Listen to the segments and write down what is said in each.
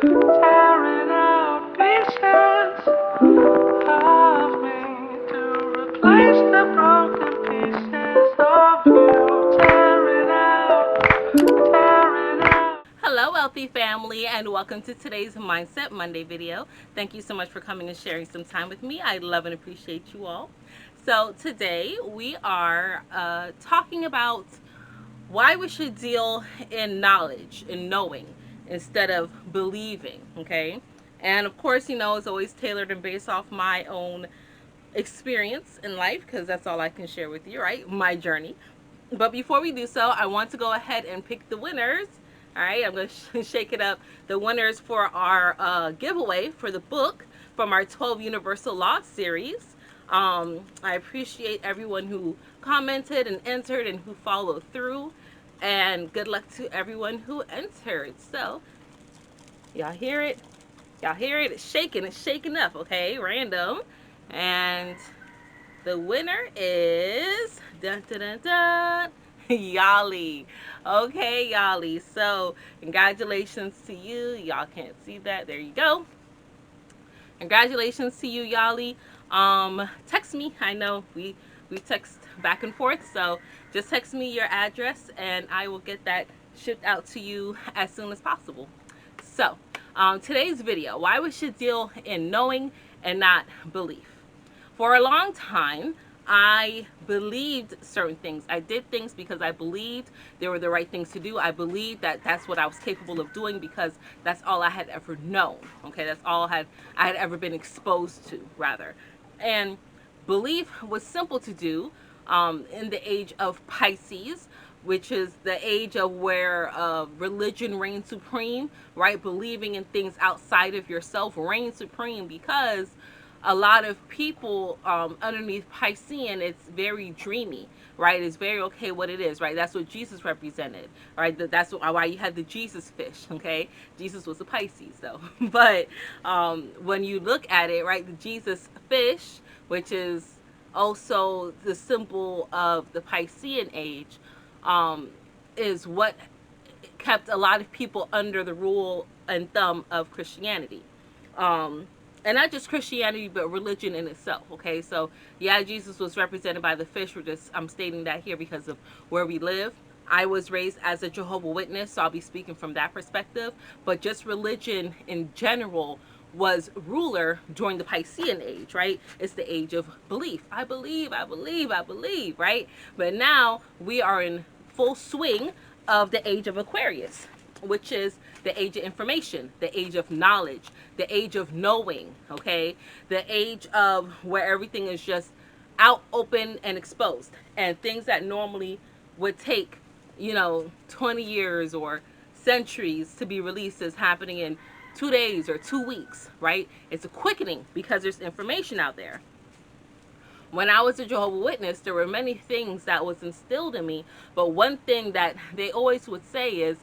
tearing out pieces of me to replace the broken pieces of you. Tearing out. Hello, wealthy family, and welcome to today's Mindset Monday video. Thank you so much for coming and sharing some time with me. I love and appreciate you all. So today we are talking about why we should deal in knowledge and knowing instead of believing, okay? And of course, it's always tailored and based off my own experience in life because that's all I can share with you, right? My journey. But before we do so, I want to go ahead and pick the winners. All right, I'm going to shake it up. The winners for our giveaway for the book from our 12 Universal Law series. I appreciate everyone who commented and entered and who followed through. And good luck to everyone who entered. So, y'all hear it? Y'all hear it? It's shaking up, okay? Random. And the winner is dun, dun, dun, dun, Yali. Okay, Yali. So congratulations to you. Y'all can't see that. There you go. Congratulations to you, Yali. Text me. I know we text back and forth, so just text me your address and I will get that shipped out to you as soon as possible. So, today's video, why we should deal in knowing and not belief. For a long time, I believed certain things. I did things because I believed they were the right things to do. I believed that that's what I was capable of doing because that's all I had ever known. Okay, that's all I had ever been exposed to, rather. And belief was simple to do in the age of Pisces, which is the age of where religion reigns supreme, right? Believing in things outside of yourself reigns supreme because a lot of people underneath Piscean, it's very dreamy, right? It's very okay what it is, right? That's what Jesus represented, right? That's why you had the Jesus fish, okay? Jesus was a Pisces, though. But when you look at it, right, the Jesus fish, which is also the symbol of the Piscean age, is what kept a lot of people under the rule and thumb of Christianity. And not just Christianity, but religion in itself. Okay, so yeah, Jesus was represented by the fish. I'm stating that here because of where we live. I was raised as a Jehovah's Witness, so I'll be speaking from that perspective. But just religion in general was ruler during the Piscean age, right? It's the age of belief. I believe, I believe, I believe, right? But now we are in full swing of the age of Aquarius, which is the age of information, the age of knowledge, the age of knowing, okay? The age of where everything is just out, open, and exposed. And things that normally would take, 20 years or centuries to be released is happening in 2 days or 2 weeks, right? It's a quickening because there's information out there. When I was a Jehovah's Witness, there were many things that was instilled in me, but one thing that they always would say is,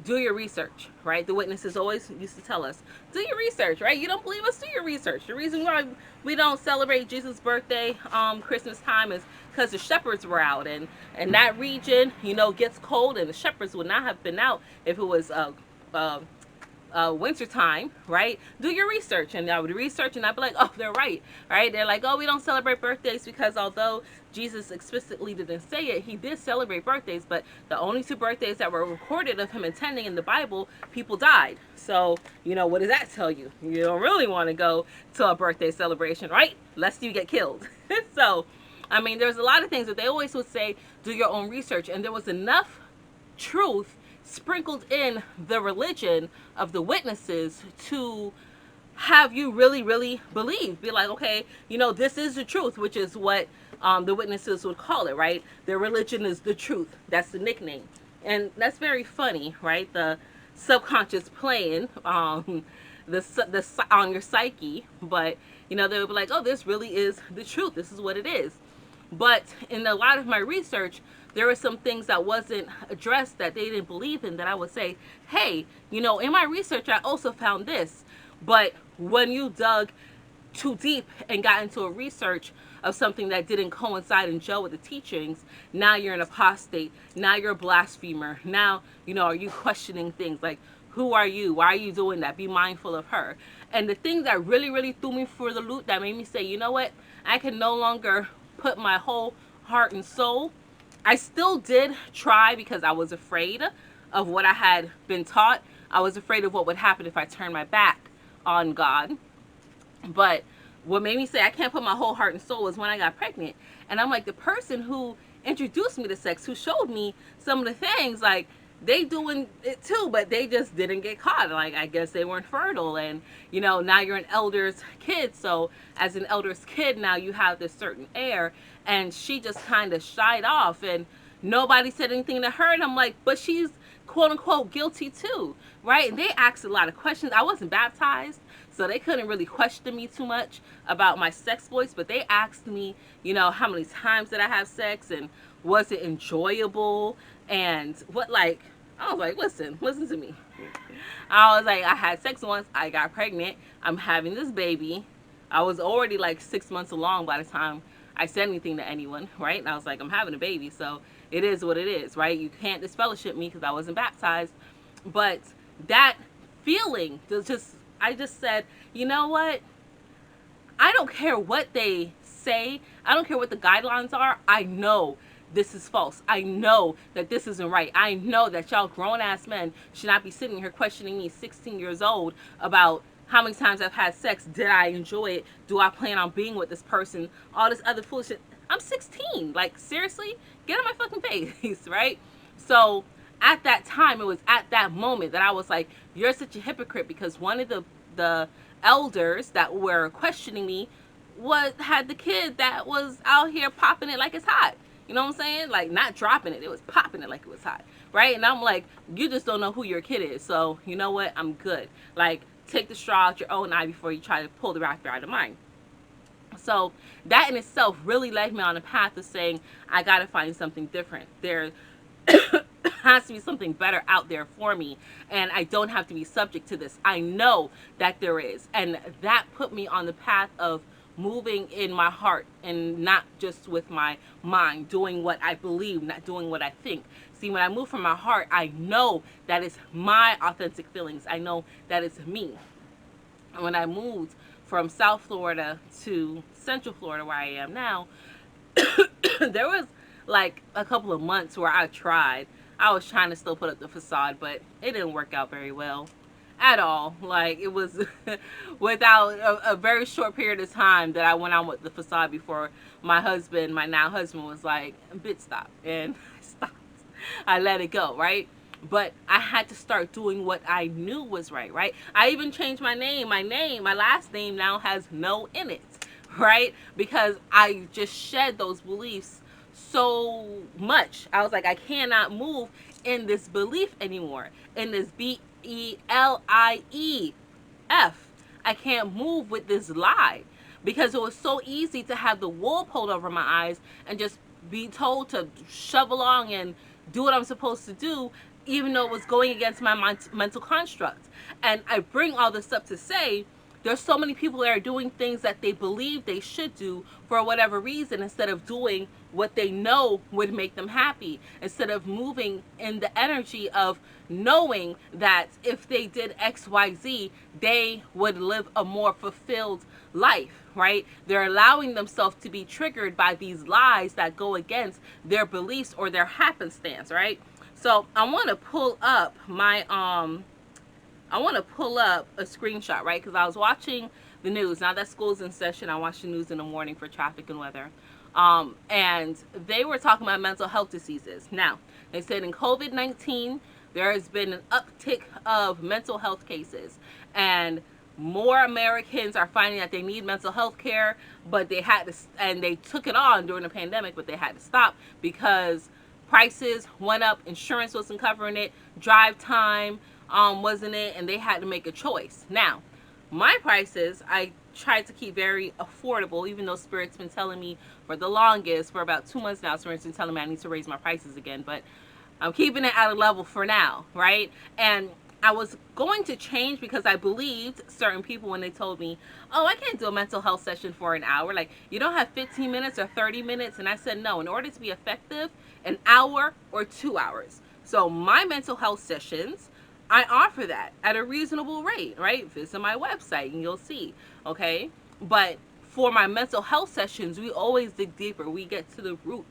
do your research, right? The witnesses always used to tell us, do your research, right? You don't believe us, do your research. The reason why we don't celebrate Jesus' birthday, Christmas time, is because the shepherds were out, and that region, gets cold, and the shepherds would not have been out if it was winter time, right? Do your research. And I would research and I'd be like, oh, they're right, right? They're like, oh, we don't celebrate birthdays because although Jesus explicitly didn't say it, he did celebrate birthdays, but the only two birthdays that were recorded of him attending in the Bible, people died. So, what does that tell you? You don't really want to go to a birthday celebration, right? Lest you get killed. So, there's a lot of things that they always would say, do your own research. And there was enough truth sprinkled in the religion of the witnesses to have you really, really believe. Be like, okay, this is the truth, which is what the witnesses would call it, right? Their religion is the truth. That's the nickname. And that's very funny, right? The subconscious playing the on your psyche. But, they would be like, oh, this really is the truth. This is what it is. But in a lot of my research, there were some things that wasn't addressed that they didn't believe in that I would say, hey, in my research, I also found this. But when you dug too deep and got into a research of something that didn't coincide and gel with the teachings, now you're an apostate. Now you're a blasphemer. Now, are you questioning things like, Who are you? Why are you doing that? Be mindful of her. And the thing that really, really threw me for the loop, that made me say, you know what? I can no longer put my whole heart and soul. I still did try because I was afraid of what I had been taught. I was afraid of what would happen if I turned my back on God. But what made me say I can't put my whole heart and soul was when I got pregnant. And I'm like, the person who introduced me to sex, who showed me some of the things, like, they doing it too, but they just didn't get caught. Like, I guess they weren't fertile. And, you know, now you're an elder's kid. So as an elder's kid, now you have this certain air. And she just kind of shied off. And nobody said anything to her. And I'm like, but she's quote unquote guilty too, right? And they asked a lot of questions. I wasn't baptized, so they couldn't really question me too much about my sex voice, but they asked me, you know, how many times did I have sex and was it enjoyable and what, like, I was like, listen to me. I was like, I had sex once, I got pregnant, I'm having this baby. I was already like 6 months along by the time I said anything to anyone, right? And I was like, I'm having a baby, so it is what it is, right? You can't disfellowship me because I wasn't baptized. But that feeling, I just said, you know what? I don't care what they say. I don't care what the guidelines are. I know this is false. I know that this isn't right. I know that y'all grown ass men should not be sitting here questioning me, 16 years old, about how many times I've had sex. Did I enjoy it? Do I plan on being with this person? All this other foolishness. I'm 16. Like, seriously? Get on my fucking face, right? So at that time, it was at that moment that I was like, you're such a hypocrite, because one of the elders that were questioning me had the kid that was out here popping it like it's hot. You know what I'm saying? Like, not dropping it. It was popping it like it was hot. Right? And I'm like, you just don't know who your kid is. So, you know what? I'm good. Like, take the straw out your own eye before you try to pull the rabbit out of mine. So that in itself really led me on a path of saying, I got to find something different. There has to be something better out there for me, and I don't have to be subject to this. I know that there is. And that put me on the path of moving in my heart and not just with my mind, doing what I believe, not doing what I think. See, when I move from my heart, I know that it's my authentic feelings. I know that it's me. And when I moved from South Florida to Central Florida, where I am now, there was like a couple of months where I was trying to still put up the facade, but it didn't work out very well at all. Like, it was without a very short period of time that I went on with the facade before my now husband, was like, bitch, stop. And I stopped. I let it go, right? But I had to start doing what I knew was right? I even changed my name. My last name now has no in it, right? Because I just shed those beliefs so much. I was like, I cannot move in this belief anymore, in this BeLIEf. I can't move with this lie, because it was so easy to have the wool pulled over my eyes and just be told to shove along and do what I'm supposed to do, even though it was going against my mental construct. And I bring all this up to say, there's so many people that are doing things that they believe they should do for whatever reason, instead of doing what they know would make them happy, instead of moving in the energy of knowing that if they did XYZ, they would live a more fulfilled life, right? They're allowing themselves to be triggered by these lies that go against their beliefs or their happenstance, right? So I want to pull up a screenshot, right? Because I was watching the news. Now that school's in session, I watch the news in the morning for traffic and weather. And they were talking about mental health diseases. Now, they said in COVID-19, there has been an uptick of mental health cases. And more Americans are finding that they need mental health care, but they took it on during the pandemic, but they had to stop because prices went up, insurance wasn't covering it, drive time wasn't it, and they had to make a choice. Now, my prices, I tried to keep very affordable, even though Spirit's been telling me for the longest, for about 2 months now, Spirit's been telling me I need to raise my prices again, but I'm keeping it at a level for now, right? And I was going to change because I believed certain people when they told me, oh, I can't do a mental health session for an hour. Like, you don't have 15 minutes or 30 minutes. And I said, no, in order to be effective, an hour or 2 hours. So my mental health sessions I offer that at a reasonable rate, right? Visit my website and you'll see, okay? But for my mental health sessions, we always dig deeper. We get to the root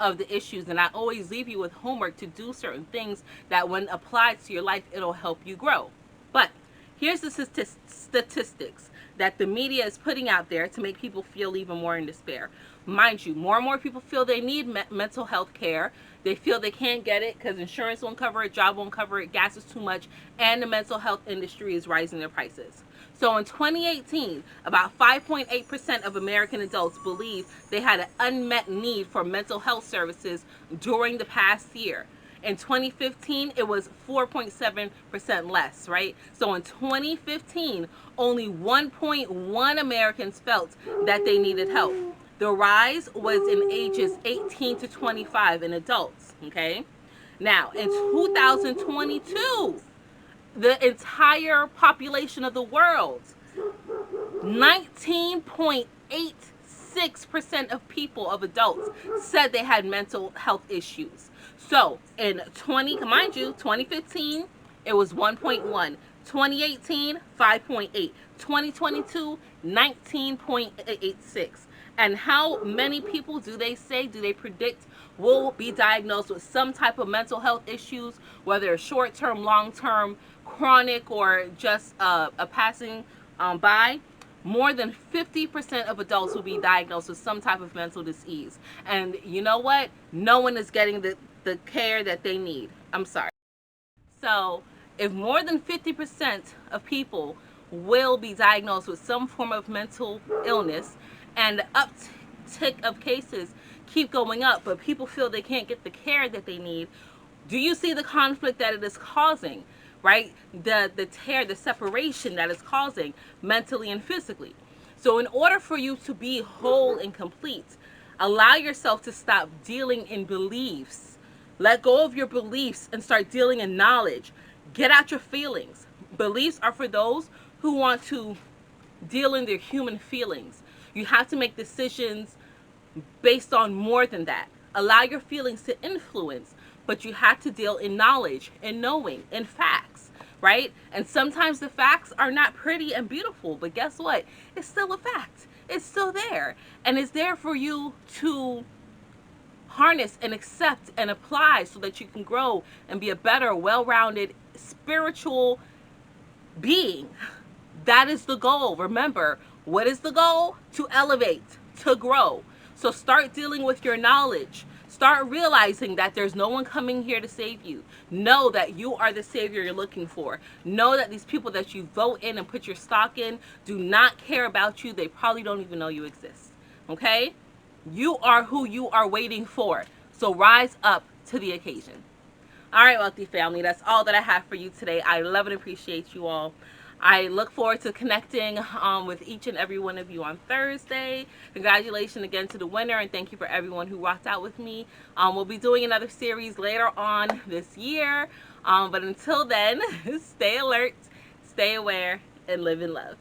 of the issues, and I always leave you with homework to do certain things that, when applied to your life, it'll help you grow. But here's the statistics that the media is putting out there to make people feel even more in despair. Mind you, more and more people feel they need mental health care. They feel they can't get it because insurance won't cover it, job won't cover it, gas is too much, and the mental health industry is rising their prices. So in 2018, about 5.8% of American adults believe they had an unmet need for mental health services during the past year. In 2015, it was 4.7% less, right? So in 2015, only 1.1 Americans felt that they needed help. The rise was in ages 18 to 25 in adults, okay? Now, in 2022, the entire population of the world, 19.86% of people, of adults, said they had mental health issues. So in 2015, it was 1.1. 2018, 5.8. 2022, 19.86. And how many people do they predict will be diagnosed with some type of mental health issues, whether it's short term, long term, chronic, or just a passing by? More than 50% of adults will be diagnosed with some type of mental disease. And you know what? No one is getting the care that they need. I'm sorry. So, if more than 50% of people will be diagnosed with some form of mental illness, and the uptick of cases keep going up, but people feel they can't get the care that they need, do you see the conflict that it is causing, right? The tear, the separation that it's causing mentally and physically. So in order for you to be whole and complete, allow yourself to stop dealing in beliefs. Let go of your beliefs and start dealing in knowledge. Get out your feelings. Beliefs are for those who want to deal in their human feelings. You have to make decisions based on more than that. Allow your feelings to influence, but you have to deal in knowledge and knowing and facts, right? And sometimes the facts are not pretty and beautiful, but guess what? It's still a fact. It's still there. And it's there for you to harness and accept and apply so that you can grow and be a better, well rounded, spiritual being. That is the goal. Remember, what is the goal? To elevate, to grow. So start dealing with your knowledge. Start realizing that there's no one coming here to save you. Know that you are the savior you're looking for. Know that these people that you vote in and put your stock in do not care about you. They probably don't even know you exist. Okay? You are who you are waiting for. So rise up to the occasion. All right, wealthy family, that's all that I have for you today. I love and appreciate you all. I look forward to connecting with each and every one of you on Thursday. Congratulations again to the winner, and thank you for everyone who rocked out with me. We'll be doing another series later on this year. But until then, stay alert, stay aware, and live in love.